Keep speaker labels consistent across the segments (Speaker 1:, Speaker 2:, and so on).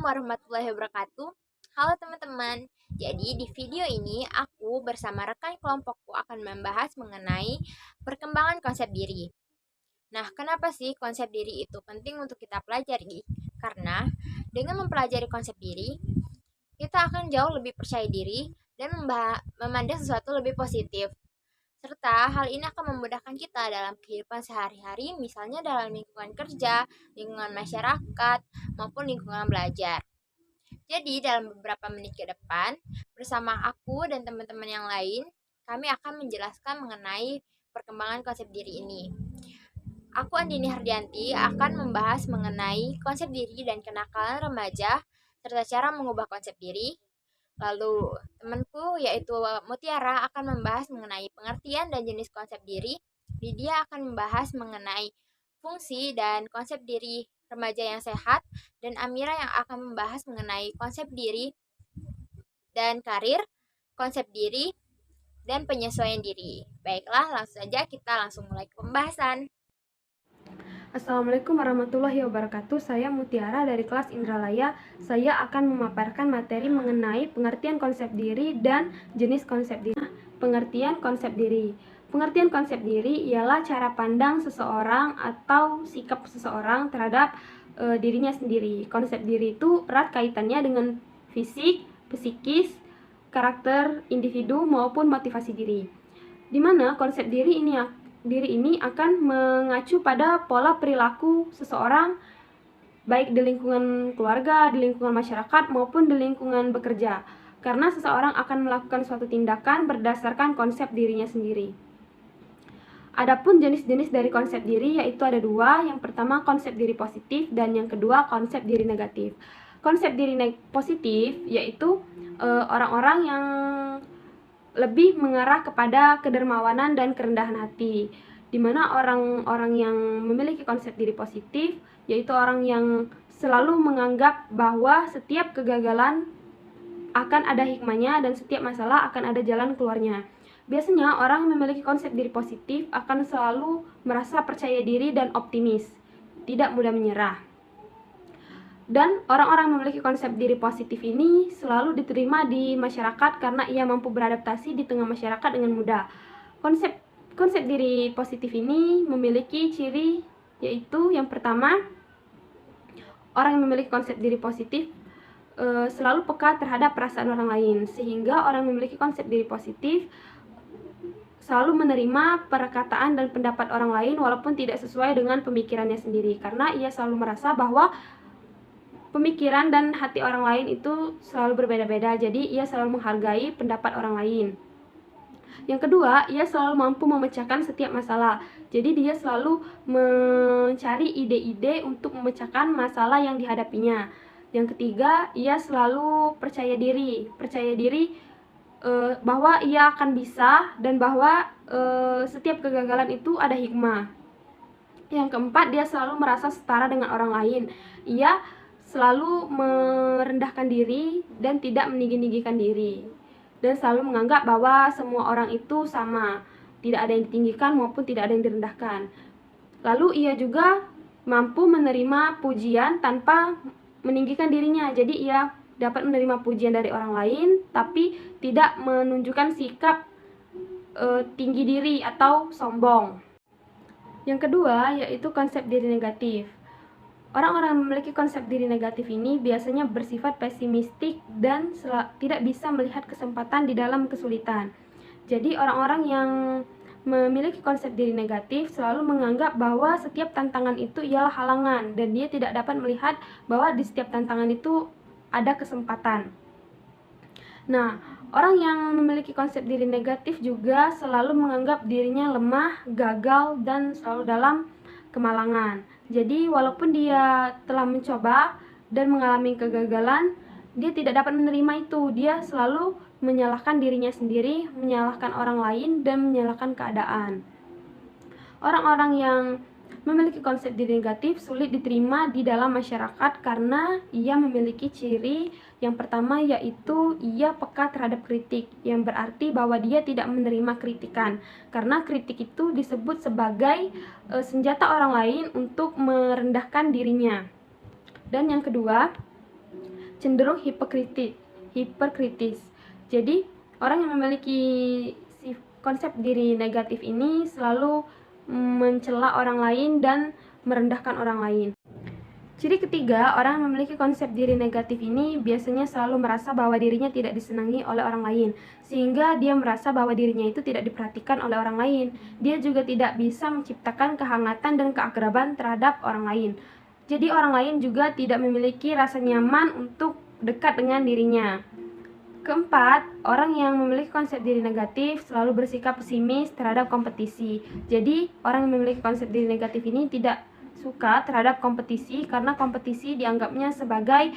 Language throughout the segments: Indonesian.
Speaker 1: warahmatullahi wabarakatuh. Halo teman-teman. Jadi di video ini aku bersama rekan kelompokku akan membahas mengenai perkembangan konsep diri. Nah, kenapa sih konsep diri itu penting untuk kita pelajari? Karena dengan mempelajari konsep diri, kita akan jauh lebih percaya diri dan memandang sesuatu lebih positif. Serta hal ini akan memudahkan kita dalam kehidupan sehari-hari, misalnya dalam lingkungan kerja, lingkungan masyarakat, maupun lingkungan belajar. Jadi, dalam beberapa menit ke depan, bersama aku dan teman-teman yang lain, kami akan menjelaskan mengenai perkembangan konsep diri ini. Aku Andini Hardianti akan membahas mengenai konsep diri dan kenakalan remaja, serta cara mengubah konsep diri. Lalu, temanku yaitu Mutiara akan membahas mengenai pengertian dan jenis konsep diri. Lydia akan membahas mengenai fungsi dan konsep diri remaja yang sehat, dan Amira yang akan membahas mengenai konsep diri dan karir, konsep diri, dan penyesuaian diri. Baiklah, langsung saja kita langsung mulai ke pembahasan.
Speaker 2: Assalamualaikum warahmatullahi wabarakatuh. Saya Mutiara dari kelas Indralaya. Saya akan memaparkan materi mengenai pengertian konsep diri dan jenis konsep diri. Pengertian konsep diri. Pengertian konsep diri ialah cara pandang seseorang atau sikap seseorang terhadap dirinya sendiri. Konsep diri itu erat kaitannya dengan fisik, psikis, karakter individu maupun motivasi diri. Di mana konsep diri ini akan mengacu pada pola perilaku seseorang baik di lingkungan keluarga, di lingkungan masyarakat maupun di lingkungan bekerja. Karena seseorang akan melakukan suatu tindakan berdasarkan konsep dirinya sendiri. Adapun jenis-jenis dari konsep diri yaitu ada dua. Yang pertama konsep diri positif dan yang kedua konsep diri negatif. Konsep diri positif yaitu orang-orang yang lebih mengarah kepada kedermawanan dan kerendahan hati, di mana orang-orang yang memiliki konsep diri positif yaitu orang yang selalu menganggap bahwa setiap kegagalan akan ada hikmahnya dan setiap masalah akan ada jalan keluarnya. Biasanya orang yang memiliki konsep diri positif akan selalu merasa percaya diri dan optimis, tidak mudah menyerah. Dan orang-orang yang memiliki konsep diri positif ini selalu diterima di masyarakat karena ia mampu beradaptasi di tengah masyarakat dengan mudah. Konsep diri positif ini memiliki ciri yaitu yang pertama, orang yang memiliki konsep diri positif selalu peka terhadap perasaan orang lain, sehingga orang yang memiliki konsep diri positif selalu menerima perkataan dan pendapat orang lain walaupun tidak sesuai dengan pemikirannya sendiri, karena ia selalu merasa bahwa pemikiran dan hati orang lain itu selalu berbeda-beda, jadi ia selalu menghargai pendapat orang lain. Yang kedua, ia selalu mampu memecahkan setiap masalah. Jadi dia selalu mencari ide-ide untuk memecahkan masalah yang dihadapinya. Yang ketiga, ia selalu percaya diri bahwa ia akan bisa dan bahwa setiap kegagalan itu ada hikmah. Yang keempat, dia selalu merasa setara dengan orang lain. Ia selalu merendahkan diri dan tidak meninggi-ninggikan diri, dan selalu menganggap bahwa semua orang itu sama, tidak ada yang ditinggikan maupun tidak ada yang direndahkan. Lalu ia juga mampu menerima pujian tanpa meninggikan dirinya, jadi ia dapat menerima pujian dari orang lain tapi tidak menunjukkan sikap tinggi diri atau sombong. Yang kedua yaitu konsep diri negatif. Orang-orang yang memiliki konsep diri negatif ini biasanya bersifat pesimistik dan tidak bisa melihat kesempatan di dalam kesulitan. Jadi orang-orang yang memiliki konsep diri negatif selalu menganggap bahwa setiap tantangan itu ialah halangan dan dia tidak dapat melihat bahwa di setiap tantangan itu ada kesempatan. Nah, orang yang memiliki konsep diri negatif juga selalu menganggap dirinya lemah, gagal, dan selalu dalam kemalangan. Jadi walaupun dia telah mencoba dan mengalami kegagalan, dia tidak dapat menerima itu. Dia selalu menyalahkan dirinya sendiri, menyalahkan orang lain, dan menyalahkan keadaan. Orang-orang yang memiliki konsep diri negatif sulit diterima di dalam masyarakat karena ia memiliki ciri yang pertama yaitu ia peka terhadap kritik, yang berarti bahwa dia tidak menerima kritikan karena kritik itu disebut sebagai senjata orang lain untuk merendahkan dirinya. Dan yang kedua, cenderung hiperkritis. Jadi, orang yang memiliki konsep diri negatif ini selalu mencela orang lain dan merendahkan orang lain. Ciri ketiga, orang yang memiliki konsep diri negatif ini biasanya selalu merasa bahwa dirinya tidak disenangi oleh orang lain, sehingga dia merasa bahwa dirinya itu tidak diperhatikan oleh orang lain. Dia juga tidak bisa menciptakan kehangatan dan keakraban terhadap orang lain. Jadi orang lain juga tidak memiliki rasa nyaman untuk dekat dengan dirinya. Keempat, orang yang memiliki konsep diri negatif selalu bersikap pesimis terhadap kompetisi. Jadi, orang yang memiliki konsep diri negatif ini tidak suka terhadap kompetisi karena kompetisi dianggapnya sebagai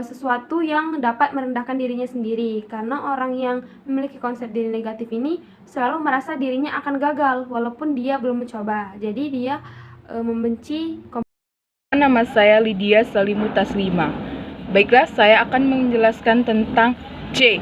Speaker 2: sesuatu yang dapat merendahkan dirinya sendiri. Karena orang yang memiliki konsep diri negatif ini selalu merasa dirinya akan gagal walaupun dia belum mencoba. Jadi dia membenci kompetisi.
Speaker 3: Nama saya Lydia Salimu Taslima. Baiklah, saya akan menjelaskan tentang C.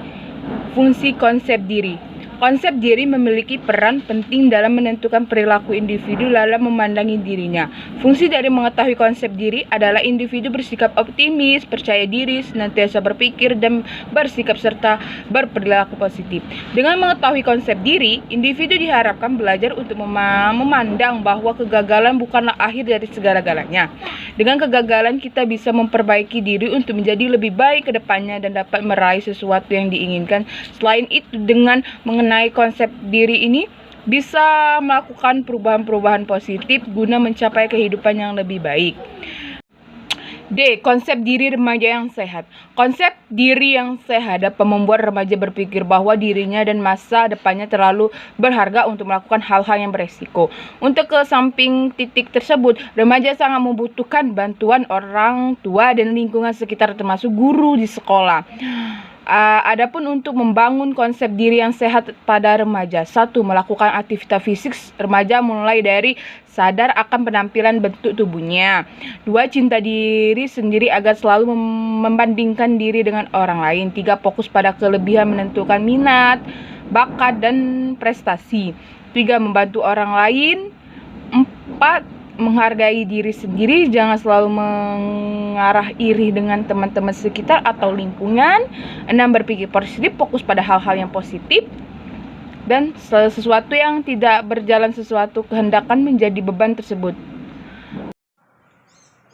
Speaker 3: Fungsi konsep diri. Konsep diri memiliki peran penting dalam menentukan perilaku individu dalam memandangi dirinya. Fungsi dari mengetahui konsep diri adalah individu bersikap optimis, percaya diri, senantiasa berpikir, dan bersikap serta berperilaku positif. Dengan mengetahui konsep diri, individu diharapkan belajar untuk memandang bahwa kegagalan bukanlah akhir dari segala-galanya. Dengan kegagalan, kita bisa memperbaiki diri untuk menjadi lebih baik ke depannya dan dapat meraih sesuatu yang diinginkan. Selain itu, dengan mengenai konsep diri ini, bisa melakukan perubahan-perubahan positif guna mencapai kehidupan yang lebih baik. D. Konsep diri remaja yang sehat. Konsep diri yang sehat dapat membuat remaja berpikir bahwa dirinya dan masa depannya terlalu berharga untuk melakukan hal-hal yang beresiko. Untuk ke samping titik tersebut, remaja sangat membutuhkan bantuan orang tua dan lingkungan sekitar termasuk guru di sekolah. Adapun untuk membangun konsep diri yang sehat pada remaja, 1. Melakukan aktivitas fisik. Remaja mulai dari sadar akan penampilan bentuk tubuhnya. 2. Cinta diri sendiri agar selalu membandingkan diri dengan orang lain. 3. Fokus pada kelebihan, menentukan minat, bakat, dan prestasi. 3. Membantu orang lain. 4. Menghargai diri sendiri, jangan selalu mengarah iri dengan teman-teman sekitar atau lingkungan. 6. Berpikir positif, fokus pada hal-hal yang positif. Dan sesuatu yang tidak berjalan sesuatu kehendakan menjadi beban tersebut.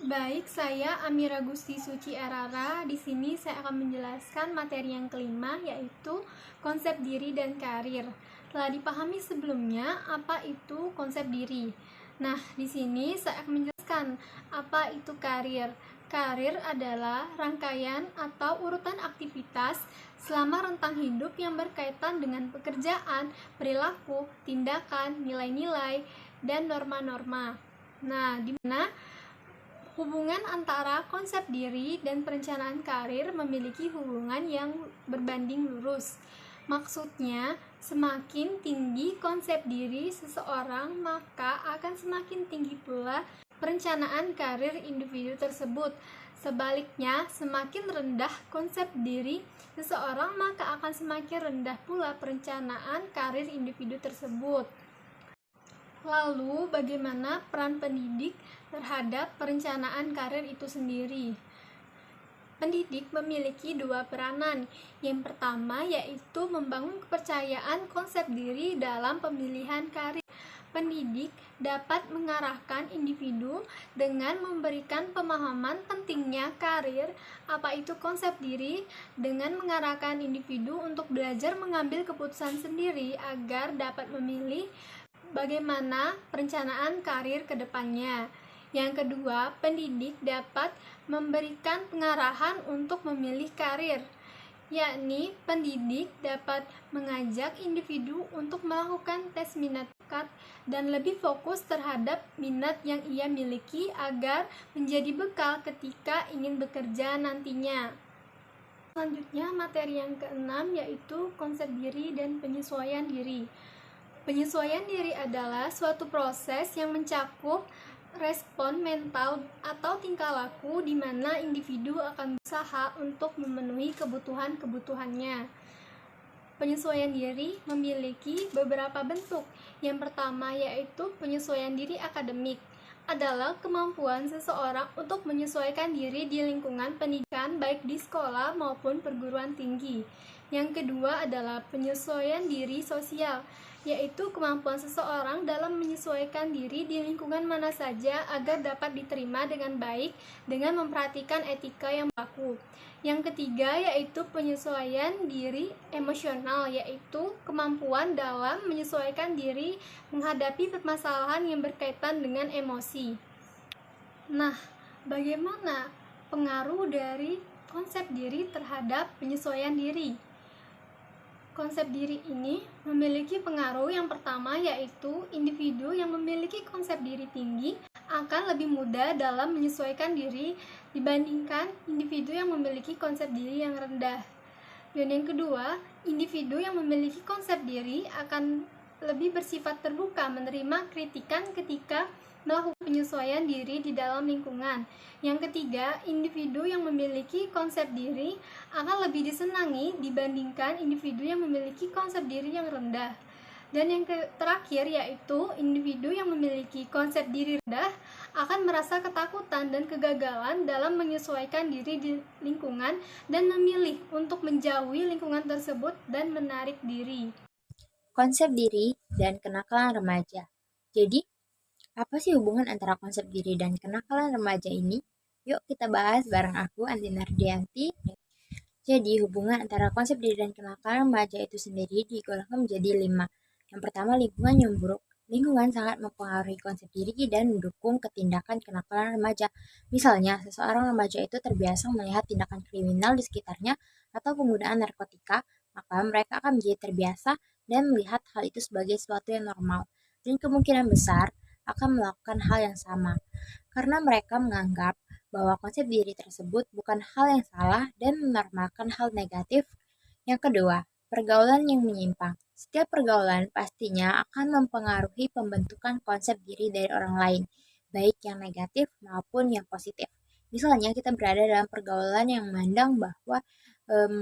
Speaker 4: Baik, saya Amira Gusti Suci Arara. Di sini saya akan menjelaskan materi yang kelima, yaitu konsep diri dan karir. Telah dipahami sebelumnya apa itu konsep diri. Nah, di sini saya akan menjelaskan apa itu karir. Karir adalah rangkaian atau urutan aktivitas selama rentang hidup yang berkaitan dengan pekerjaan, perilaku, tindakan, nilai-nilai, dan norma-norma. Nah, di mana hubungan antara konsep diri dan perencanaan karir memiliki hubungan yang berbanding lurus. Maksudnya, semakin tinggi konsep diri seseorang, maka akan semakin tinggi pula perencanaan karir individu tersebut. Sebaliknya, semakin rendah konsep diri seseorang, maka akan semakin rendah pula perencanaan karir individu tersebut. Lalu, bagaimana peran pendidik terhadap perencanaan karir itu sendiri? Pendidik memiliki dua peranan. Yang pertama yaitu membangun kepercayaan konsep diri dalam pemilihan karir. Pendidik dapat mengarahkan individu dengan memberikan pemahaman pentingnya karir, apa itu konsep diri, dengan mengarahkan individu untuk belajar mengambil keputusan sendiri agar dapat memilih bagaimana perencanaan karir ke depannya. Yang kedua, pendidik dapat memberikan pengarahan untuk memilih karir, yakni pendidik dapat mengajak individu untuk melakukan tes minat bakat dan lebih fokus terhadap minat yang ia miliki agar menjadi bekal ketika ingin bekerja nantinya. Selanjutnya, materi yang keenam yaitu konsep diri dan penyesuaian diri. Penyesuaian diri adalah suatu proses yang mencakup respon mental atau tingkah laku di mana individu akan berusaha untuk memenuhi kebutuhan-kebutuhannya. Penyesuaian diri memiliki beberapa bentuk. Yang pertama yaitu penyesuaian diri akademik. adalah kemampuan seseorang untuk menyesuaikan diri di lingkungan pendidikan baik di sekolah maupun perguruan tinggi. Yang kedua adalah penyesuaian diri sosial, yaitu kemampuan seseorang dalam menyesuaikan diri di lingkungan mana saja agar dapat diterima dengan baik dengan memperhatikan etika yang berlaku. Yang ketiga yaitu penyesuaian diri emosional, yaitu kemampuan dalam menyesuaikan diri menghadapi permasalahan yang berkaitan dengan emosi. Nah, bagaimana pengaruh dari konsep diri terhadap penyesuaian diri? Konsep diri ini memiliki pengaruh yang pertama, yaitu individu yang memiliki konsep diri tinggi akan lebih mudah dalam menyesuaikan diri dibandingkan individu yang memiliki konsep diri yang rendah. Dan yang kedua, individu yang memiliki konsep diri akan lebih bersifat terbuka menerima kritikan ketika melakukan penyesuaian diri di dalam lingkungan. Yang ketiga, individu yang memiliki konsep diri akan lebih disenangi dibandingkan individu yang memiliki konsep diri yang rendah. Dan yang terakhir yaitu individu yang memiliki konsep diri rendah akan merasa ketakutan dan kegagalan dalam menyesuaikan diri di lingkungan dan memilih untuk menjauhi lingkungan tersebut dan menarik diri.
Speaker 1: Konsep diri dan kenakalan remaja. Jadi, apa sih hubungan antara konsep diri dan kenakalan remaja ini? Yuk kita bahas bareng aku, Andi Nardianti. Jadi, hubungan antara konsep diri dan kenakalan remaja itu sendiri digolongkan menjadi 5. Yang pertama, lingkungan yang buruk. Lingkungan sangat mempengaruhi konsep diri dan mendukung ketindakan kenakalan remaja. Misalnya, seseorang remaja itu terbiasa melihat tindakan kriminal di sekitarnya atau penggunaan narkotika, maka mereka akan menjadi terbiasa dan melihat hal itu sebagai sesuatu yang normal. Dan kemungkinan besar akan melakukan hal yang sama, karena mereka menganggap bahwa konsep diri tersebut bukan hal yang salah dan menormalkan hal negatif. Yang kedua, pergaulan yang menyimpang. Setiap pergaulan pastinya akan mempengaruhi pembentukan konsep diri dari orang lain, baik yang negatif maupun yang positif. Misalnya kita berada dalam pergaulan yang memandang bahwa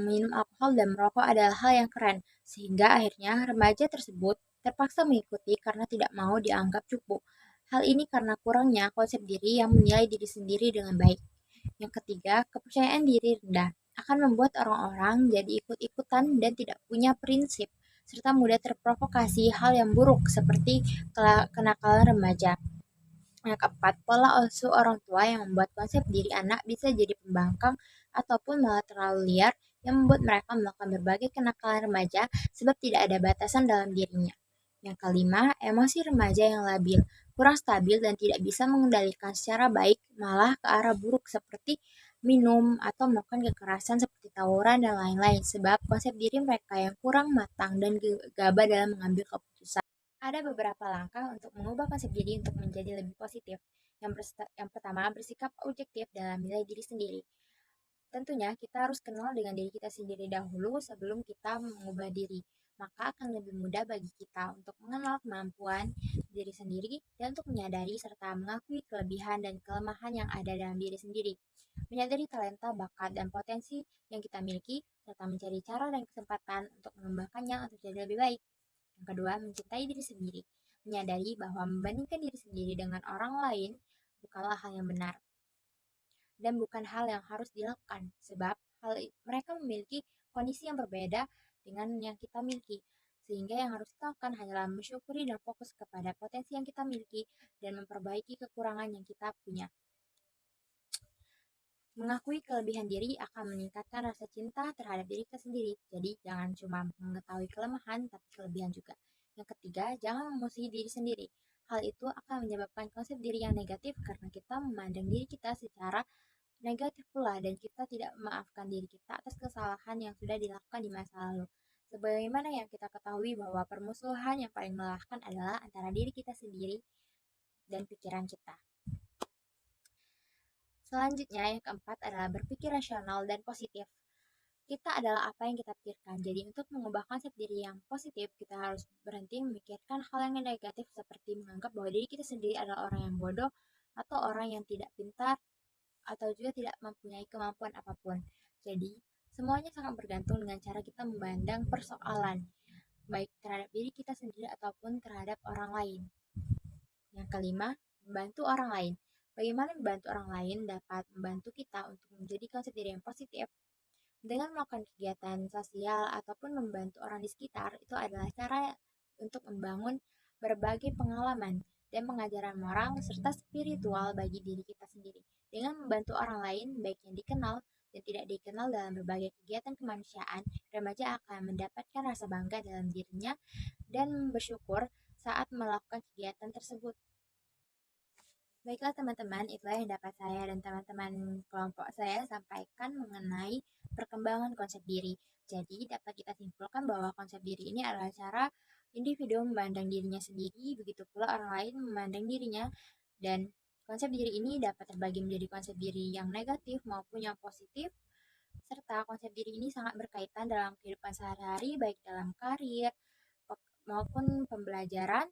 Speaker 1: minum alkohol dan merokok adalah hal yang keren, sehingga akhirnya remaja tersebut terpaksa mengikuti karena tidak mau dianggap cupu. Hal ini karena kurangnya konsep diri yang menilai diri sendiri dengan baik. Yang ketiga, kepercayaan diri rendah akan membuat orang-orang jadi ikut-ikutan dan tidak punya prinsip, serta mudah terprovokasi hal yang buruk seperti kenakalan remaja. Yang keempat, pola asuh orang tua yang membuat konsep diri anak bisa jadi pembangkang ataupun malah terlalu liar yang membuat mereka melakukan berbagai kenakalan remaja sebab tidak ada batasan dalam dirinya. Yang kelima, emosi remaja yang labil, kurang stabil dan tidak bisa mengendalikan secara baik malah ke arah buruk seperti minum atau melakukan kekerasan seperti tawuran dan lain-lain sebab konsep diri mereka yang kurang matang dan gegabah dalam mengambil keputusan. Ada beberapa langkah untuk mengubah konsep diri untuk menjadi lebih positif. Yang pertama, bersikap objektif dalam menilai diri sendiri. Tentunya kita harus kenal dengan diri kita sendiri dahulu sebelum kita mengubah diri. Maka akan lebih mudah bagi kita untuk mengenal kemampuan diri sendiri dan untuk menyadari serta mengakui kelebihan dan kelemahan yang ada dalam diri sendiri. Menyadari talenta, bakat, dan potensi yang kita miliki, serta mencari cara dan kesempatan untuk mengembangkannya untuk jadi lebih baik. Yang kedua, mencintai diri sendiri. Menyadari bahwa membandingkan diri sendiri dengan orang lain bukanlah hal yang benar dan bukan hal yang harus dilakukan sebab mereka memiliki kondisi yang berbeda dengan yang kita miliki. Sehingga yang harus kita lakukan hanyalah mensyukuri dan fokus kepada potensi yang kita miliki dan memperbaiki kekurangan yang kita punya. Mengakui kelebihan diri akan meningkatkan rasa cinta terhadap diri kita sendiri. Jadi, jangan cuma mengetahui kelemahan, tapi kelebihan juga. Yang ketiga, jangan memusuhi diri sendiri. Hal itu akan menyebabkan konsep diri yang negatif karena kita memandang diri kita secara negatif pula dan kita tidak memaafkan diri kita atas kesalahan yang sudah dilakukan di masa lalu. Sebagaimana yang kita ketahui bahwa permusuhan yang paling melelahkan adalah antara diri kita sendiri dan pikiran kita. Selanjutnya, yang keempat adalah berpikir rasional dan positif. Kita adalah apa yang kita pikirkan. Jadi untuk mengubah konsep diri yang positif, kita harus berhenti memikirkan hal yang negatif seperti menganggap bahwa diri kita sendiri adalah orang yang bodoh atau orang yang tidak pintar atau juga tidak mempunyai kemampuan apapun. Jadi, semuanya sangat bergantung dengan cara kita memandang persoalan, baik terhadap diri kita sendiri ataupun terhadap orang lain. Yang kelima, membantu orang lain. Bagaimana membantu orang lain dapat membantu kita untuk menjadi konsep diri yang positif. Dengan melakukan kegiatan sosial ataupun membantu orang di sekitar, itu adalah cara untuk membangun berbagai pengalaman dan pengajaran moral serta spiritual bagi diri kita sendiri. Dengan membantu orang lain, baik yang dikenal dan tidak dikenal dalam berbagai kegiatan kemanusiaan, remaja akan mendapatkan rasa bangga dalam dirinya dan bersyukur saat melakukan kegiatan tersebut. Baiklah teman-teman, itulah yang dapat saya dan teman-teman kelompok saya sampaikan mengenai perkembangan konsep diri. Jadi dapat kita simpulkan bahwa konsep diri ini adalah cara individu memandang dirinya sendiri, begitu pula orang lain memandang dirinya, dan konsep diri ini dapat terbagi menjadi konsep diri yang negatif maupun yang positif, serta konsep diri ini sangat berkaitan dalam kehidupan sehari-hari, baik dalam karir maupun pembelajaran,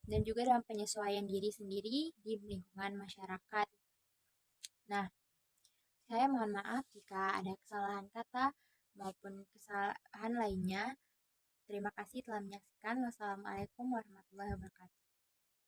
Speaker 1: dan juga dalam penyesuaian diri sendiri di lingkungan masyarakat. Nah, saya mohon maaf jika ada kesalahan kata maupun kesalahan lainnya. Terima kasih telah menyaksikan. Wassalamualaikum warahmatullahi wabarakatuh.